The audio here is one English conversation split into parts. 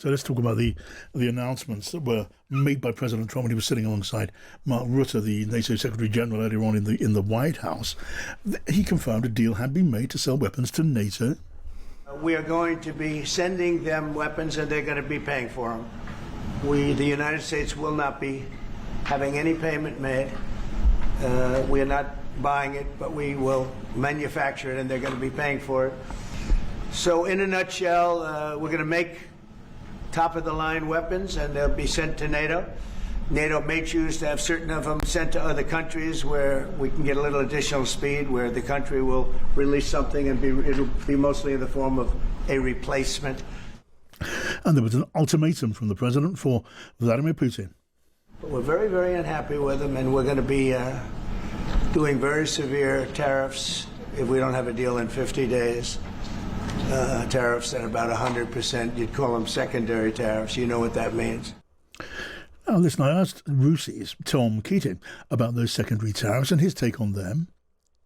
So let's talk about the announcements that were made by President Trump when he was sitting alongside Mark Rutte, the NATO Secretary General, earlier on in the White House. He confirmed a deal had been made to sell weapons to NATO. We are going to be sending them weapons, and they're going to be paying for them. The United States, will not be having any payment made. We are not buying it, but we will manufacture it, and they're going to be paying for it. So in a nutshell, we're going to make top-of-the-line weapons, and they'll be sent to NATO. NATO may choose to have certain of them sent to other countries where we can get a little additional speed, where the country will release something and it'll be mostly in the form of a replacement. And there was an ultimatum from the president for Vladimir Putin. But we're very, very unhappy with him, and we're going to be doing very severe tariffs if we don't have a deal in 50 days. Tariffs at about 100%. You'd call them secondary tariffs. You know what that means. Now, listen, I asked Rousey's Tom Keating about those secondary tariffs and his take on them.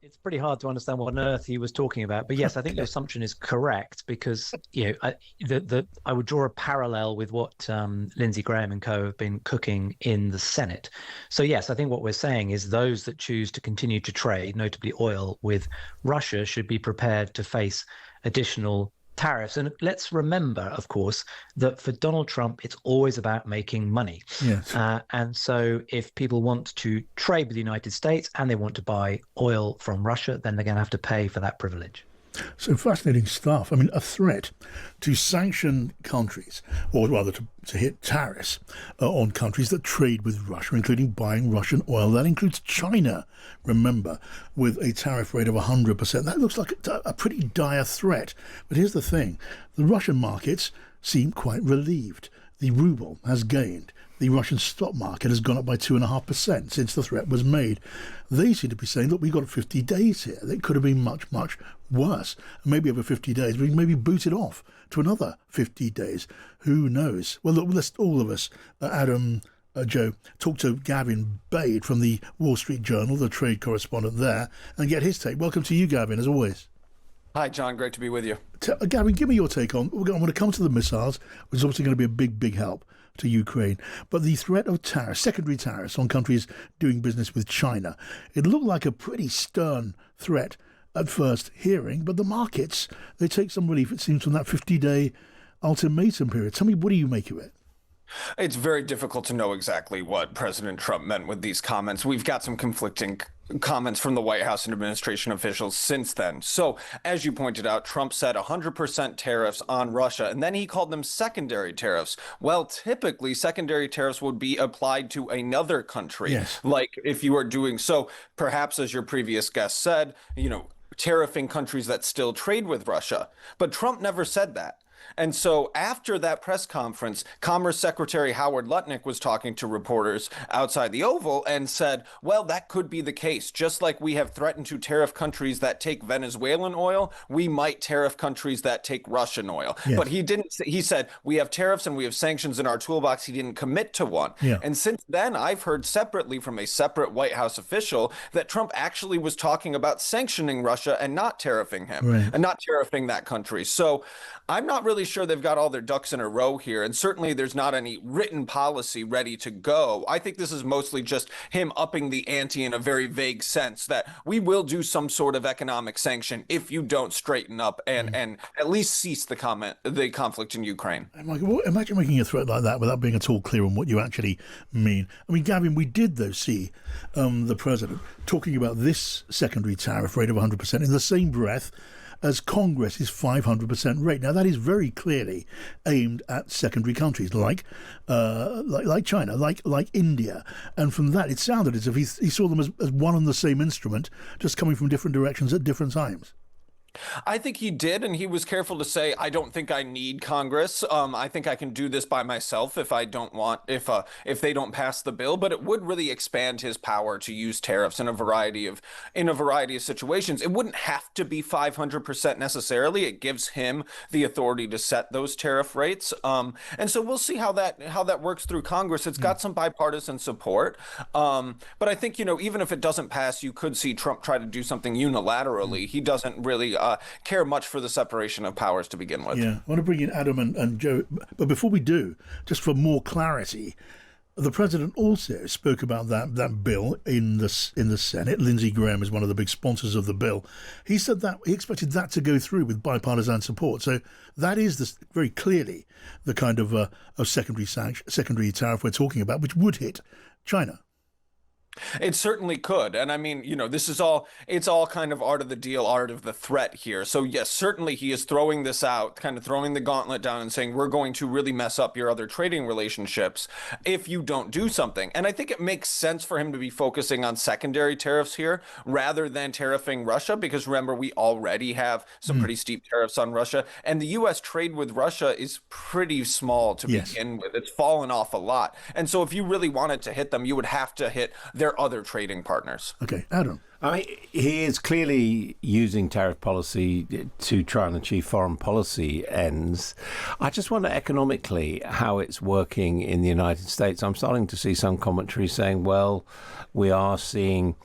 It's pretty hard to understand what on earth he was talking about. But yes, I think your assumption is correct because, I would draw a parallel with what Lindsey Graham and co have been cooking in the Senate. So, yes, I think what we're saying is those that choose to continue to trade, notably oil, with Russia should be prepared to face additional tariffs. And let's remember, of course, that for Donald Trump, it's always about making money. Yes. And so if people want to trade with the United States and they want to buy oil from Russia, then they're going to have to pay for that privilege. So fascinating stuff. I mean, a threat to sanction countries, or rather to hit tariffs on countries that trade with Russia, including buying Russian oil. That includes China, remember, with a tariff rate of 100%. That looks like a pretty dire threat. But here's the thing. The Russian markets seem quite relieved. The ruble has gained. The Russian stock market has gone up by 2.5% since the threat was made. They seem to be saying, look, we've got 50 days here. It could have been much, much worse. And maybe over 50 days, we maybe boot it off to another 50 days. Who knows? Well, look, let's all of us, Adam, Joe, talk to Gavin Bade from the Wall Street Journal, the trade correspondent there, and get his take. Welcome to you, Gavin, as always. Hi, John. Great to be with you. Gavin, give me your take on, when it comes to the missiles, which is obviously going to be a big, big help to Ukraine, but the threat of tariffs, secondary tariffs on countries doing business with China, it looked like a pretty stern threat at first hearing, but the markets, they take some relief, it seems, from that 50-day ultimatum period. Tell me, what do you make of it? It's very difficult to know exactly what President Trump meant with these comments. We've got some conflicting comments from the White House and administration officials since then. So, as you pointed out, Trump said 100% tariffs on Russia, and then he called them secondary tariffs. Well, typically, secondary tariffs would be applied to another country. Yes. Like if you are doing so, perhaps as your previous guest said, tariffing countries that still trade with Russia. But Trump never said that. And so after that press conference, Commerce Secretary Howard Lutnick was talking to reporters outside the Oval and said, well, that could be the case. Just like we have threatened to tariff countries that take Venezuelan oil, we might tariff countries that take Russian oil. Yes. But he didn't. He said, we have tariffs and we have sanctions in our toolbox. He didn't commit to one. Yeah. And since then, I've heard separately from a separate White House official that Trump actually was talking about sanctioning Russia and not tariffing him, right, and not tariffing that country. So I'm not really sure they've got all their ducks in a row here. And certainly there's not any written policy ready to go. I think this is mostly just him upping the ante in a very vague sense that we will do some sort of economic sanction if you don't straighten up and at least cease the conflict in Ukraine. Imagine making a threat like that without being at all clear on what you actually mean. I mean, Gavin, we did, though, see the president talking about this secondary tariff rate of 100% in the same breath as Congress's 500% rate. Now, that is very clearly aimed at secondary countries like China, like India. And from that, it sounded as if he saw them as one and the same instrument, just coming from different directions at different times. I think he did, and he was careful to say, I don't think I need Congress. I think I can do this by myself if I don't want, if they don't pass the bill. But it would really expand his power to use tariffs in a variety of situations. It wouldn't have to be 500% necessarily. It gives him the authority to set those tariff rates. And so we'll see how that works through Congress. It's got some bipartisan support. But I think, even if it doesn't pass, you could see Trump try to do something unilaterally. He doesn't really care much for the separation of powers to begin with. Yeah, I want to bring in Adam and Joe, but before we do, just for more clarity, the president also spoke about that bill in the Senate. Lindsey Graham is one of the big sponsors of the bill. He said that he expected that to go through with bipartisan support. So that is very clearly the kind of secondary tariff we're talking about, which would hit China. It certainly could. And I mean, it's all kind of art of the deal, art of the threat here. So yes, certainly he is throwing this out, kind of throwing the gauntlet down and saying, we're going to really mess up your other trading relationships if you don't do something. And I think it makes sense for him to be focusing on secondary tariffs here rather than tariffing Russia, because remember, we already have some pretty steep tariffs on Russia. And the U.S. trade with Russia is pretty small to begin with. It's fallen off a lot. And so if you really wanted to hit them, you would have to hit their other trading partners. Okay, Adam. I mean, he is clearly using tariff policy to try and achieve foreign policy ends. I just wonder economically how it's working in the United States. I'm starting to see some commentary saying, well, we are seeing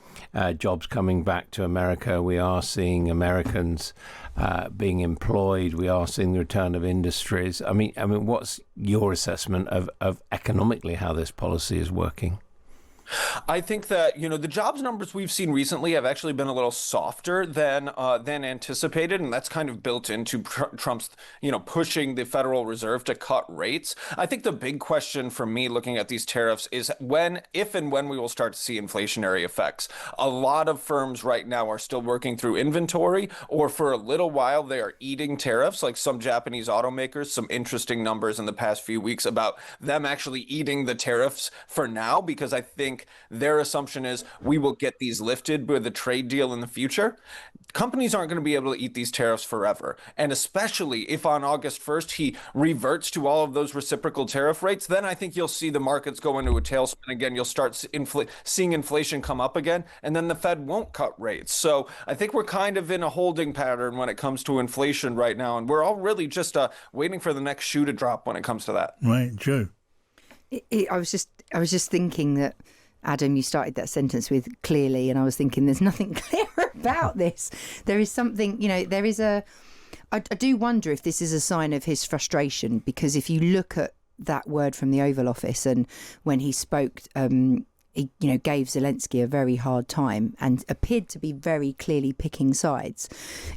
jobs coming back to America. We are seeing Americans being employed. We are seeing the return of industries. I mean, what's your assessment of economically how this policy is working? I think that, the jobs numbers we've seen recently have actually been a little softer than anticipated, and that's kind of built into Trump's, pushing the Federal Reserve to cut rates. I think the big question for me looking at these tariffs is if and when we will start to see inflationary effects. A lot of firms right now are still working through inventory, or for a little while they are eating tariffs, like some Japanese automakers. Some interesting numbers in the past few weeks about them actually eating the tariffs for now, because I think their assumption is we will get these lifted with a trade deal in the future. Companies aren't going to be able to eat these tariffs forever. And especially if on August 1st he reverts to all of those reciprocal tariff rates, then I think you'll see the markets go into a tailspin again. You'll start seeing inflation come up again, and then the Fed won't cut rates. So I think we're kind of in a holding pattern when it comes to inflation right now. And we're all really just waiting for the next shoe to drop when it comes to that. Right, Joe. I was just thinking that, Adam, you started that sentence with clearly, and I was thinking there's nothing clear about this. There is something, I do wonder if this is a sign of his frustration, because if you look at that word from the Oval Office and when he spoke, he gave Zelensky a very hard time and appeared to be very clearly picking sides.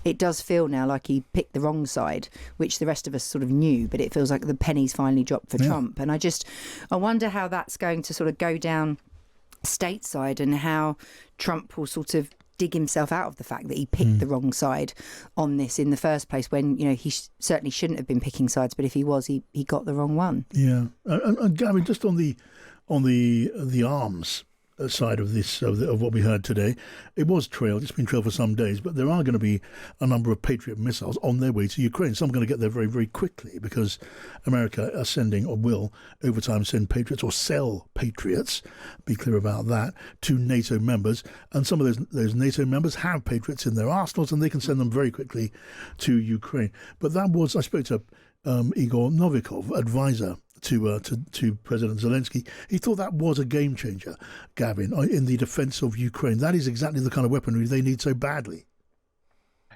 It does feel now like he picked the wrong side, which the rest of us sort of knew, but it feels like the penny's finally dropped for Trump. And I wonder how that's going to sort of go down stateside, and how Trump will sort of dig himself out of the fact that he picked the wrong side on this in the first place, when he certainly shouldn't have been picking sides, but if he was, he got the wrong one. Yeah, and Gavin, just on the arms side of this, of what we heard today, it's been trailed for some days, but there are going to be a number of Patriot missiles on their way to Ukraine. Some are going to get there very, very quickly, because America are sending, or will over time send Patriots, or sell Patriots, be clear about that, to NATO members. And some of those NATO members have Patriots in their arsenals, and they can send them very quickly to Ukraine. But I spoke to Igor Novikov, advisor to President Zelensky. He thought that was a game changer, Gavin, in the defense of Ukraine. That is exactly the kind of weaponry they need so badly.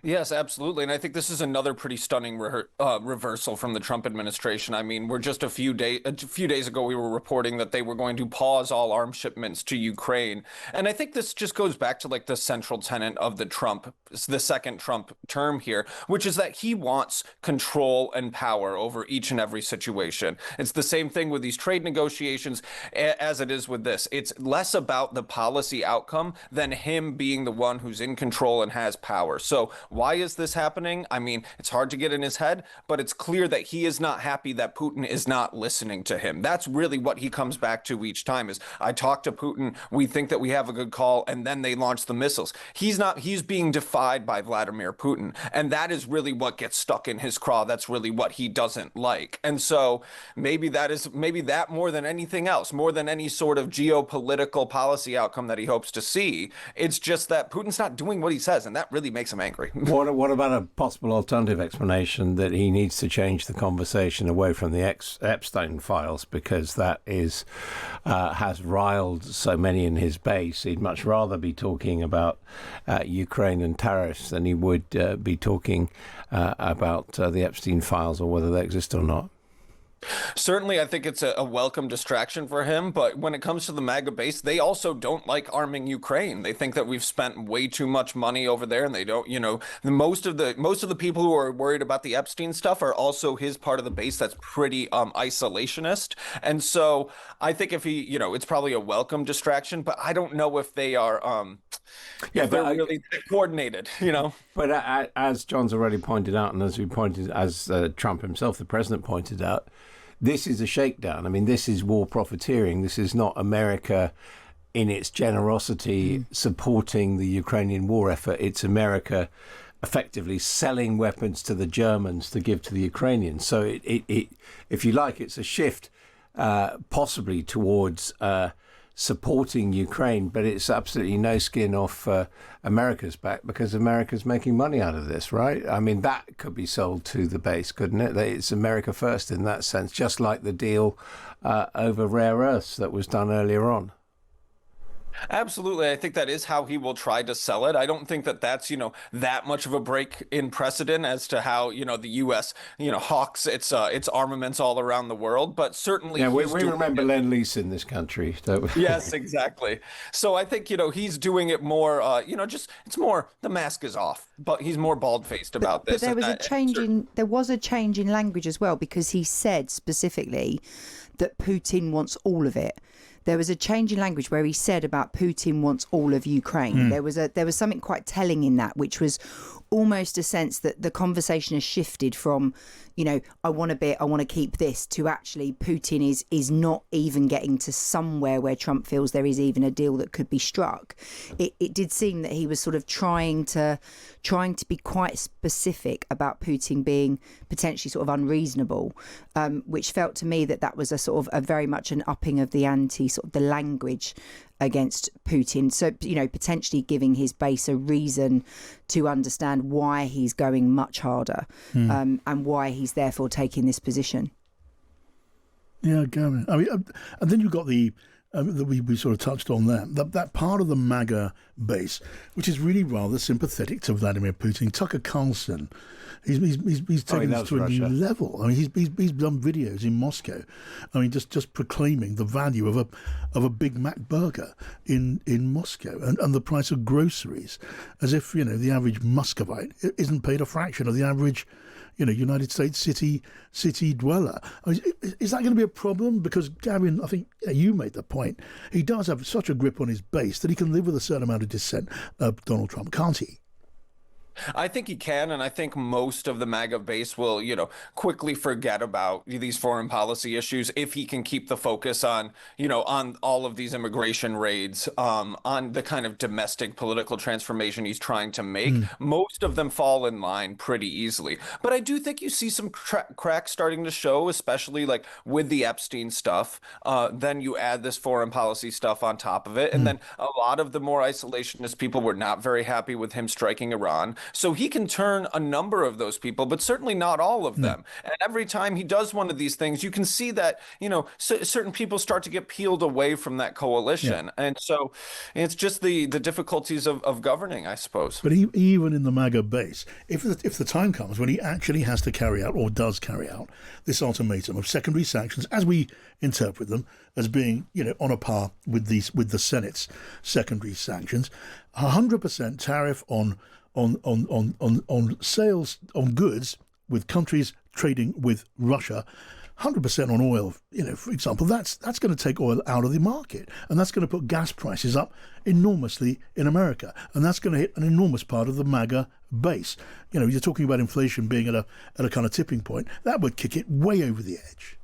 Yes, absolutely. And I think this is another pretty stunning reversal from the Trump administration. I mean, we're just a few days ago, we were reporting that they were going to pause all arms shipments to Ukraine. And I think this just goes back to like the central tenet of the second Trump term here, which is that he wants control and power over each and every situation. It's the same thing with these trade negotiations as it is with this. It's less about the policy outcome than him being the one who's in control and has power. So why is this happening? I mean, it's hard to get in his head, but it's clear that he is not happy that Putin is not listening to him. That's really what he comes back to each time is, I talk to Putin, we think that we have a good call, and then they launch the missiles. He's being defied by Vladimir Putin, and that is really what gets stuck in his craw. That's really what he doesn't like. And so maybe that more than anything else, more than any sort of geopolitical policy outcome that he hopes to see, it's just that Putin's not doing what he says, and that really makes him angry. What about a possible alternative explanation that he needs to change the conversation away from the Epstein Files because that has riled so many in his base? He'd much rather be talking about Ukraine and tariffs than he would be talking about the Epstein Files or whether they exist or not. Certainly, I think it's a welcome distraction for him. But when it comes to the MAGA base, they also don't like arming Ukraine. They think that we've spent way too much money over there, and they don't. Most of the people who are worried about the Epstein stuff are also his part of the base that's pretty isolationist. And so I think if he, it's probably a welcome distraction. But I don't know if they are, if they're really coordinated. But as John's already pointed out, and as Trump himself, the president, pointed out, this is a shakedown. I mean, this is war profiteering. This is not America in its generosity supporting the Ukrainian war effort. It's America effectively selling weapons to the Germans to give to the Ukrainians. So it if you like, it's a shift possibly towards supporting Ukraine, but it's absolutely no skin off America's back because America's making money out of this, right? I mean, that could be sold to the base, couldn't it? It's America first in that sense, just like the deal over rare earths that was done earlier on. Absolutely. I think that is how he will try to sell it. I don't think that that's, that much of a break in precedent as to how, the U.S., hawks its armaments all around the world. But certainly, we remember Lend-Lease in this country. Don't we? Yes, exactly. So I think, he's doing it more, it's more the mask is off, but he's more bald-faced about this. But there was a change in language as well, because he said specifically that Putin wants all of it. There was a change in language where he said about Putin wants all of Ukraine. There was something quite telling in that, which was almost a sense that the conversation has shifted from, I want a bit, I want to keep this, to actually Putin is not even getting to somewhere where Trump feels there is even a deal that could be struck. It did seem that he was sort of trying to be quite specific about Putin being potentially sort of unreasonable, which felt to me that was a sort of a very much an upping of the ante, sort of the language against Putin. So, potentially giving his base a reason to understand why he's going much harder and why he's therefore taking this position. Yeah, Gavin. I mean, and then you've got that we sort of touched on that part of the MAGA base, which is really rather sympathetic to Vladimir Putin. Tucker Carlson, he's taken this to a new level. I mean, he's done videos in Moscow. I mean, just proclaiming the value of a Big Mac burger in Moscow and the price of groceries, as if the average Muscovite isn't paid a fraction of the average United States city dweller. I mean, is that going to be a problem? Because, Gavin, I think you made the point. He does have such a grip on his base that he can live with a certain amount of dissent of Donald Trump, can't he? I think he can, and I think most of the MAGA base will, quickly forget about these foreign policy issues if he can keep the focus on, on all of these immigration raids, on the kind of domestic political transformation he's trying to make. Most of them fall in line pretty easily. But I do think you see some cracks starting to show, especially like with the Epstein stuff. Then you add this foreign policy stuff on top of it. And then a lot of the more isolationist people were not very happy with him striking Iran. So he can turn a number of those people, but certainly not all of them. And every time he does one of these things, you can see that, certain people start to get peeled away from that coalition. Yeah. And so it's just the difficulties of governing, I suppose. But even in the MAGA base, if the time comes when he actually has to carry out, or does carry out, this ultimatum of secondary sanctions, as we interpret them as being, on a par with the Senate's secondary sanctions, 100% tariff on sales on goods with countries trading with Russia, 100% on oil, for example, that's going to take oil out of the market, and that's going to put gas prices up enormously in America, and that's going to hit an enormous part of the MAGA base. You're talking about inflation being at a kind of tipping point. That would kick it way over the edge.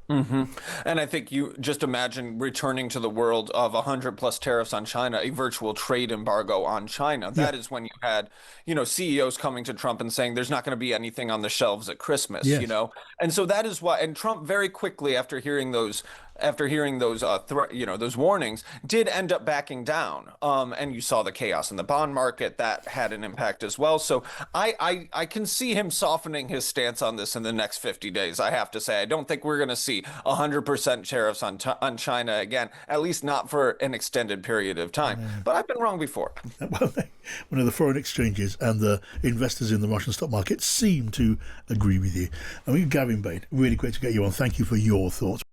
And I think you just imagine returning to the world of 100+ tariffs on China, a virtual trade embargo on China. That is when you had, CEOs coming to Trump and saying there's not going to be anything on the shelves at Christmas, And so that is why, and Trump very quickly after hearing those after hearing those those warnings, did end up backing down. And you saw the chaos in the bond market that had an impact as well. So I can see him softening his stance on this in the next 50 days. I have to say, I don't think we're going to see 100% tariffs on China again, at least not for an extended period of time. But I've been wrong before. Well, one of the foreign exchanges and the investors in the Russian stock market seem to agree with you. I mean, Gavin Bade, really great to get you on. Thank you for your thoughts.